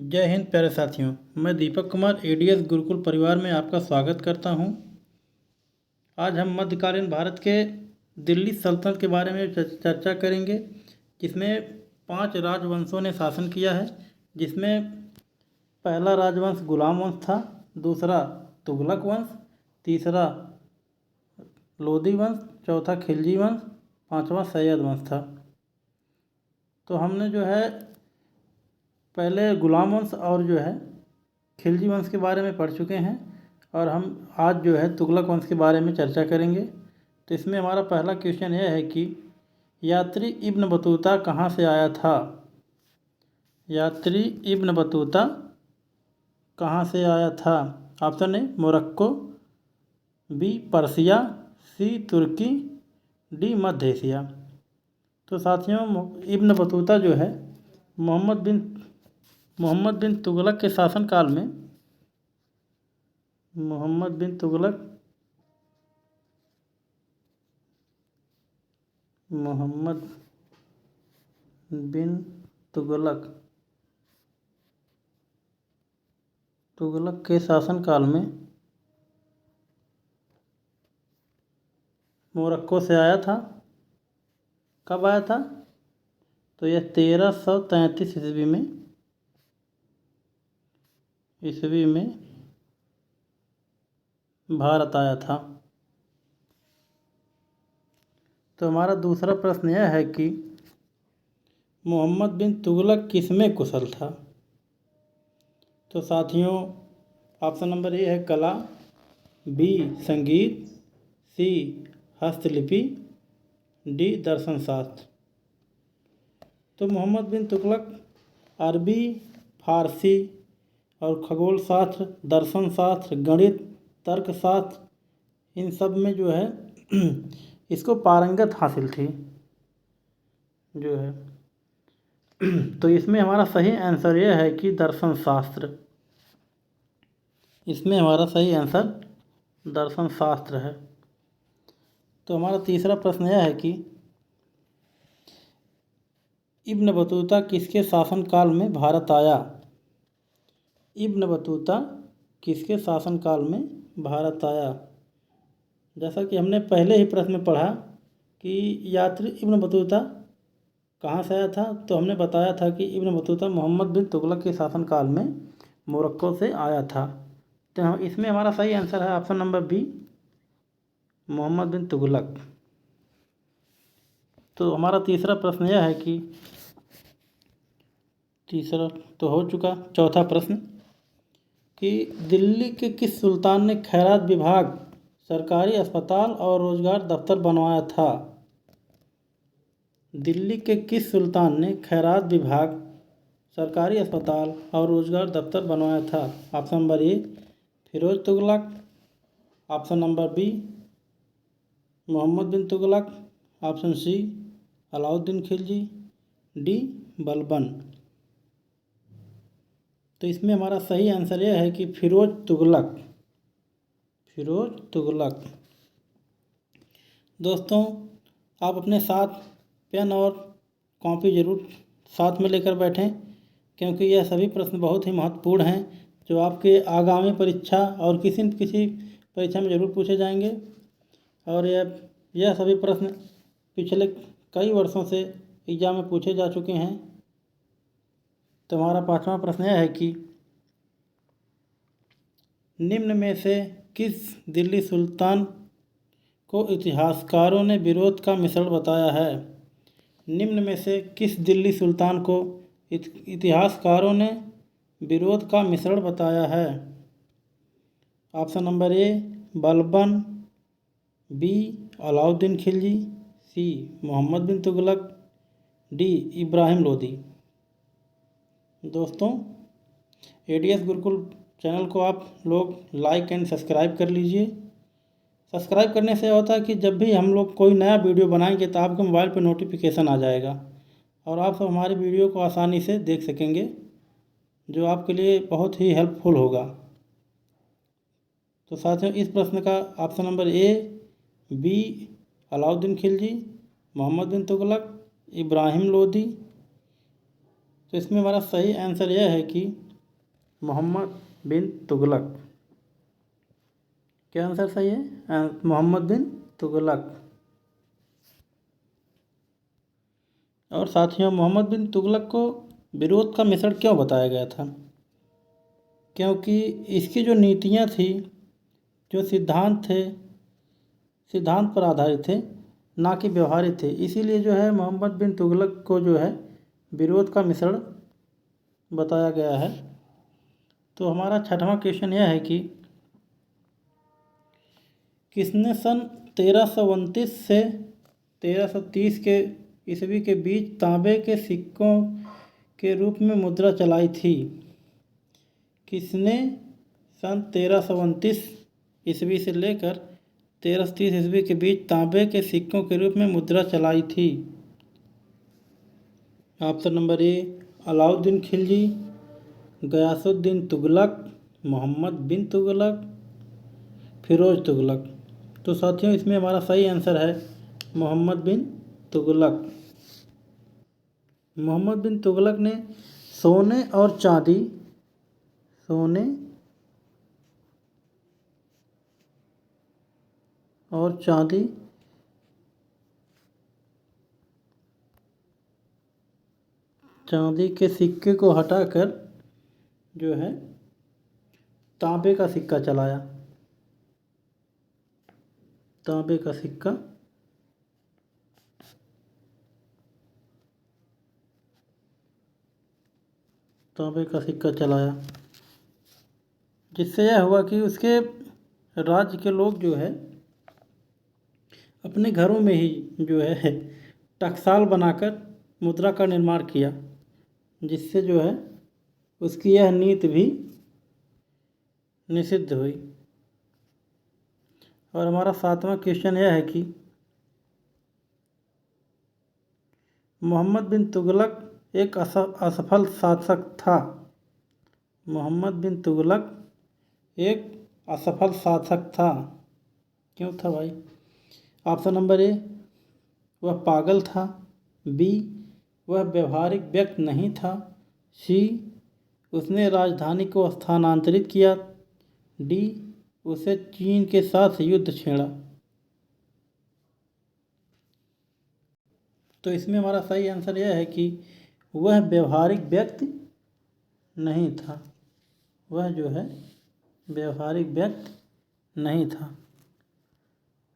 जय हिंद प्यारे साथियों। मैं दीपक कुमार एडीएस गुरुकुल परिवार में आपका स्वागत करता हूं। आज हम मध्यकालीन भारत के दिल्ली सल्तनत के बारे में चर्चा करेंगे, जिसमें 5 राजवंशों ने शासन किया है। जिसमें पहला राजवंश गुलाम वंश था, दूसरा तुगलक वंश, तीसरा लोदी वंश, चौथा खिलजी वंश, पांचवा सैयद वंश था। तो हमने पहले गुलाम वंश और खिलजी वंश के बारे में पढ़ चुके हैं, और हम आज तुगलक वंश के बारे में चर्चा करेंगे। तो इसमें हमारा पहला क्वेश्चन यह है कि यात्री इब्न बतूता कहाँ से आया था। यात्री इब्न बतूता कहाँ से आया था? Option A Morocco, B Persia, C तुर्की, डी मध्य एशिया। तो साथियों, इब्न बतूता मोहम्मद बिन तुगलक के शासनकाल में मोहम्मद बिन तुगलक के शासनकाल में मोरक्को से आया था। कब आया था? तो यह 1333 ईस्वी में भारत आया था। तो हमारा दूसरा प्रश्न यह है कि मोहम्मद बिन तुगलक किसमें कुशल था। तो साथियों, ऑप्शन नंबर ए है कला, बी संगीत, सी हस्तलिपि, डी दर्शन शास्त्र। तो मोहम्मद बिन तुगलक अरबी, फारसी और खगोल शास्त्र, दर्शन शास्त्र, गणित, तर्कशास्त्र, इन सब में इसको पारंगत हासिल थी तो इसमें हमारा सही आंसर यह है कि दर्शन शास्त्र। इसमें हमारा सही आंसर दर्शन शास्त्र है। तो हमारा तीसरा प्रश्न यह है कि इब्न बतूता किसके शासनकाल में भारत आया। इब्न बतूता किसके शासनकाल में भारत आया? जैसा कि हमने पहले ही प्रश्न में पढ़ा कि यात्री इब्न बतूता कहाँ से आया था, तो हमने बताया था कि इब्न बतूता मोहम्मद बिन तुगलक के शासनकाल में मोरक्को से आया था। तो इसमें हमारा सही आंसर है option number B, Mohammad bin Tughlaq. तो हमारा तीसरा प्रश्न यह है कि तीसरा तो हो चुका। चौथा प्रश्न कि दिल्ली के किस सुल्तान ने खैरात विभाग, सरकारी अस्पताल और रोजगार दफ्तर बनवाया था। दिल्ली के किस सुल्तान ने खैरात विभाग, सरकारी अस्पताल और रोजगार दफ्तर बनवाया था? Option number A Firoz Tughlaq, option number B Mohammad bin Tughlaq, option C Alauddin Khilji, D Balban. तो इसमें हमारा सही आंसर यह है कि फिरोज तुगलक। दोस्तों, आप अपने साथ पेन और कॉपी ज़रूर साथ में लेकर बैठें, क्योंकि यह सभी प्रश्न बहुत ही महत्वपूर्ण हैं, जो आपके आगामी परीक्षा और किसी न किसी परीक्षा में ज़रूर पूछे जाएंगे। और यह सभी प्रश्न पिछले कई वर्षों से एग्जाम में पूछे जा चुके हैं। तो हमारा पांचवा प्रश्न यह है कि निम्न में से किस दिल्ली सुल्तान को इतिहासकारों ने विरोध का मिश्रण बताया है। निम्न में से किस दिल्ली सुल्तान को इतिहासकारों ने विरोध का मिश्रण बताया है? Option number A Balban, B Alauddin Khilji, C Muhammad bin Tughlaq, D Ibrahim Lodi. दोस्तों, एडीएस गुरुकुल चैनल को आप लोग लाइक एंड सब्सक्राइब कर लीजिए। सब्सक्राइब करने से होता है कि जब भी हम लोग कोई नया वीडियो बनाएंगे तो आपके मोबाइल पर नोटिफिकेशन आ जाएगा, और आप सब हमारी वीडियो को आसानी से देख सकेंगे, जो आपके लिए बहुत ही हेल्पफुल होगा। तो साथियों, इस प्रश्न का option number A B Alauddin Khilji, Mohammad bin Tughlaq, Ibrahim Lodi. तो इसमें हमारा सही आंसर यह है कि मोहम्मद बिन तुगलक। क्या आंसर सही है? मोहम्मद बिन तुगलक। और साथियों, मोहम्मद बिन तुगलक को विरोध का मिश्रण क्यों बताया गया था? क्योंकि इसकी जो नीतियाँ थी, जो सिद्धांत थे, सिद्धांत पर आधारित थे, ना कि व्यवहारिक थे। इसीलिए जो है मोहम्मद बिन तुगलक को जो है विरोध का मिश्रण बताया गया है। तो हमारा छठवां क्वेश्चन यह है कि किसने सन 1329 से 1330 के ईस्वी के बीच तांबे के सिक्कों के रूप में मुद्रा चलाई थी? किसने सन 1329 ईस्वी से लेकर 1330 ईस्वी के बीच तांबे के सिक्कों के रूप में मुद्रा चलाई थी? Option number A Alauddin Khilji, Ghiyasuddin Tughlaq, Mohammad bin Tughlaq, Firoz Tughlaq. तो साथियों, इसमें हमारा सही आंसर है मोहम्मद बिन तुगलक। मोहम्मद बिन तुगलक ने सोने और चांदी चांदी के सिक्के को हटाकर जो है तांबे का सिक्का चलाया। तांबे का सिक्का चलाया, जिससे यह हुआ कि उसके राज्य के लोग जो है अपने घरों में ही जो है टकसाल बनाकर मुद्रा का निर्माण किया, जिससे जो है उसकी यह नीति भी निषिद्ध हुई। और हमारा सातवां क्वेश्चन यह है कि मोहम्मद बिन तुगलक एक असफल शासक था। मोहम्मद बिन तुगलक एक असफल शासक था। क्यों था भाई? ऑप्शन नंबर ए वह पागल था, बी वह व्यवहारिक व्यक्ति नहीं था, सी उसने राजधानी को स्थानांतरित किया, डी उसे चीन के साथ युद्ध छेड़ा। तो इसमें हमारा सही आंसर यह है कि वह व्यवहारिक व्यक्ति नहीं था। वह जो है व्यवहारिक व्यक्ति नहीं था।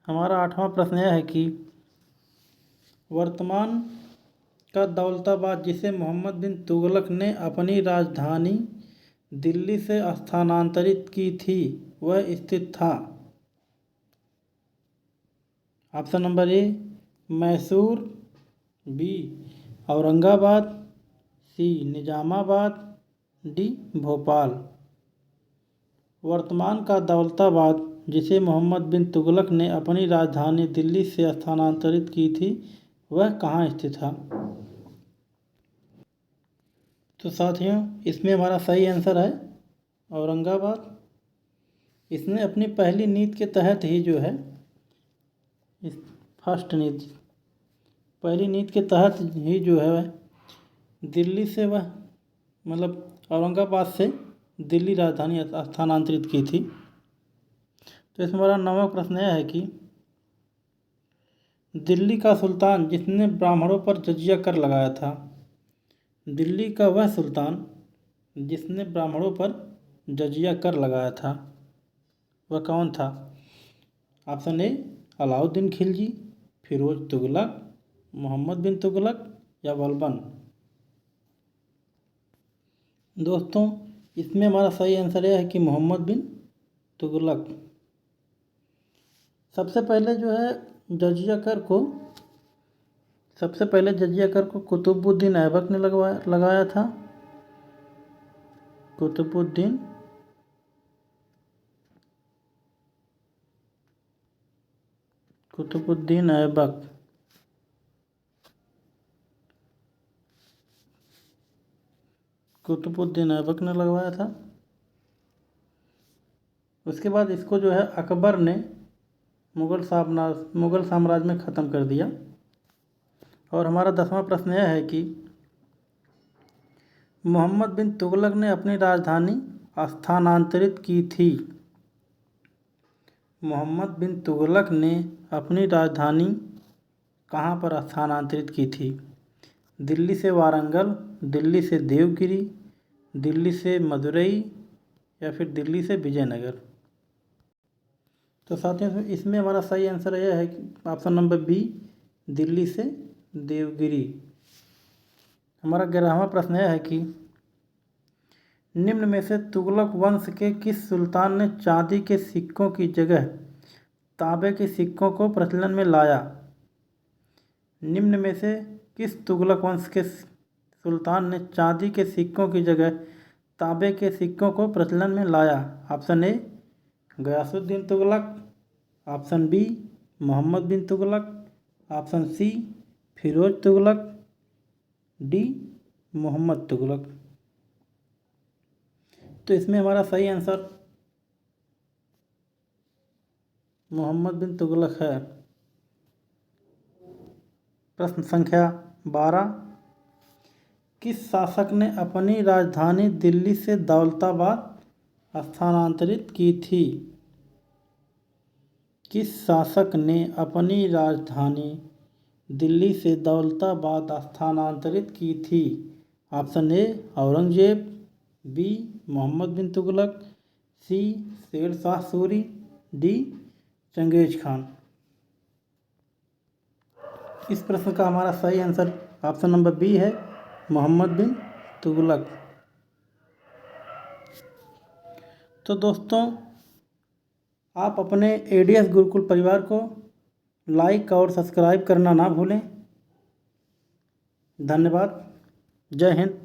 हमारा आठवां प्रश्न यह है कि वर्तमान का दौलताबाद, जिसे मोहम्मद बिन तुगलक ने अपनी राजधानी दिल्ली से स्थानांतरित की थी, वह स्थित था? Option number A Mysore, B Aurangabad, C Nizamabad, D Bhopal. वर्तमान का दौलताबाद, जिसे मोहम्मद बिन तुगलक ने अपनी राजधानी दिल्ली से स्थानांतरित की थी, वह कहाँ स्थित था? तो साथियों, इसमें हमारा सही आंसर है औरंगाबाद। इसने अपनी पहली नीति के तहत ही जो है इस पहली नीति के तहत ही जो है वह दिल्ली से वह औरंगाबाद से दिल्ली राजधानी स्थानांतरित की थी। तो इसमें हमारा नौवां प्रश्न यह है कि दिल्ली का सुल्तान जिसने ब्राह्मणों पर जजिया कर लगाया था, दिल्ली का वह सुल्तान जिसने ब्राह्मणों पर जजिया कर लगाया था, वह कौन था? ऑप्शन ए अलाउद्दीन खिलजी, फिरोज तुगलक, मोहम्मद बिन तुगलक या बलबन। दोस्तों, इसमें हमारा सही आंसर यह है कि मोहम्मद बिन तुगलक। सबसे पहले जजिया कर को कुतुबुद्दीन ऐबक ने लगाया था। कुतुबुद्दीन ऐबक। ने लगवाया था। उसके बाद इसको जो है अकबर ने मुग़ल साम्राज्य में ख़त्म कर दिया। और हमारा 10वां प्रश्न यह है कि मोहम्मद बिन तुगलक ने अपनी राजधानी स्थानांतरित की थी? मोहम्मद बिन तुगलक ने अपनी राजधानी कहाँ पर स्थानांतरित की थी? दिल्ली से वारंगल, दिल्ली से देवगिरी, दिल्ली से मदुरई या फिर दिल्ली से विजयनगर। तो साथियों इसमें हमारा सही आंसर यह है कि ऑप्शन नंबर बी, दिल्ली से देवगिरी। हमारा 11वां प्रश्न यह है कि निम्न में से तुगलक वंश के किस सुल्तान ने चांदी के सिक्कों की जगह तांबे के सिक्कों को प्रचलन में लाया? निम्न में से किस तुगलक वंश के सुल्तान ने चांदी के सिक्कों की जगह तांबे के सिक्कों को प्रचलन में लाया? Option A Ghiyasuddin Tughlaq, option B Mohammad bin Tughlaq, option C Firoz Tughlaq, D Muhammad Tughlaq. तो इसमें हमारा सही आंसर मोहम्मद बिन तुगलक है। प्रश्न संख्या 12, किस शासक ने अपनी राजधानी दिल्ली से दौलताबाद स्थानांतरित की थी? किस शासक ने अपनी राजधानी दिल्ली से दौलताबाद स्थानांतरित की थी? Option A Aurangzeb, B Mohammad bin Tughlaq, C Sher Shah Suri, D Changez Khan. इस प्रश्न का हमारा सही आंसर ऑप्शन नंबर बी है, मोहम्मद बिन तुगलक। तो दोस्तों आप अपने एडीएस गुरुकुल परिवार को लाइक और सब्सक्राइब करना ना भूलें। धन्यवाद। जय हिंद।